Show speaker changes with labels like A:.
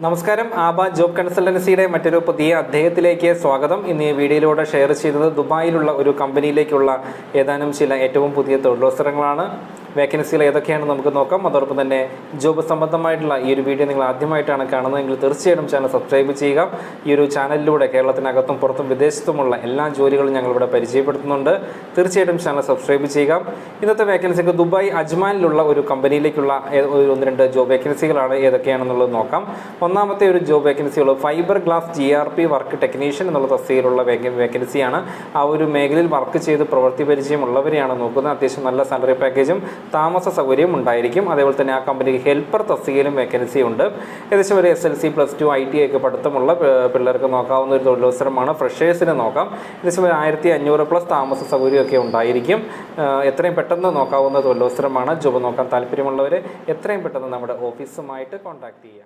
A: നമസ്കാരം. ആബ ജോബ് കൺസൾട്ടൻസിയുടെ മറ്റൊരു പുതിയ അധ്യായത്തിലേക്ക് സ്വാഗതം. ഇന്ന് ഈ വീഡിയോയിലൂടെ ഷെയർ ചെയ്തത് ദുബായിലുള്ള ഒരു കമ്പനിയിലേക്കുള്ള ഏതാനും ചില ഏറ്റവും പുതിയ തൊഴിലവസരങ്ങളാണ്. വേക്കൻസികൾ ഏതൊക്കെയാണെന്ന് നമുക്ക് നോക്കാം. അതോടൊപ്പം തന്നെ ജോബ് സംബന്ധമായിട്ടുള്ള ഈ ഒരു വീഡിയോ നിങ്ങൾ ആദ്യമായിട്ടാണ് കാണുന്നതെങ്കിൽ തീർച്ചയായിട്ടും ചാനൽ സബ്സ്ക്രൈബ് ചെയ്യുക. ഈ ഒരു ചാനലിലൂടെ കേരളത്തിനകത്തും പുറത്തും വിദേശത്തുമുള്ള എല്ലാ ജോലികളും ഞങ്ങളിവിടെ പരിചയപ്പെടുത്തുന്നുണ്ട്. തീർച്ചയായിട്ടും ചാനൽ സബ്സ്ക്രൈബ് ചെയ്യുക. ഇന്നത്തെ വേക്കൻസിക്ക് ദുബായ് അജ്മാനിലുള്ള ഒരു കമ്പനിയിലേക്കുള്ള ഒന്ന് രണ്ട് ജോബ് വേക്കൻസികളാണ്. ഏതൊക്കെയാണെന്നുള്ളത് നോക്കാം. ഒന്നാമത്തെ ഒരു ജോബ് വേക്കൻസികൾ fibre glass GRP work technician എന്നുള്ള തസ്തികയിലുള്ള വേക്കൻസിയാണ്. ആ ഒരു മേഖലയിൽ വർക്ക് ചെയ്ത് പ്രവൃത്തി പരിചയമുള്ളവരെയാണ് നോക്കുന്നത്. അത്യാവശ്യം നല്ല സാലറി പാക്കേജും താമസ സൗകര്യം ഉണ്ടായിരിക്കും. അതേപോലെ തന്നെ ആ കമ്പനിക്ക് ഹെൽപ്പർ തസ്തികയിലും വേക്കൻസി ഉണ്ട്. ഏകദേശം ഒരു SLC +2 IT ഒക്കെ പഠിത്തമുള്ള പിള്ളേർക്ക് നോക്കാവുന്ന ഒരു തൊഴിലവസരമാണ്. ഫ്രഷേഴ്സിന് നോക്കാം. ഏകദേശം ഒരു 1500+ താമസ സൗകര്യമൊക്കെ ഉണ്ടായിരിക്കും. എത്രയും പെട്ടെന്ന് നോക്കാവുന്ന തൊഴിലവസരമാണ്. ജോബ് നോക്കാൻ താല്പര്യമുള്ളവർ എത്രയും പെട്ടെന്ന് നമ്മുടെ ഓഫീസുമായിട്ട് കോൺടാക്ട് ചെയ്യുക.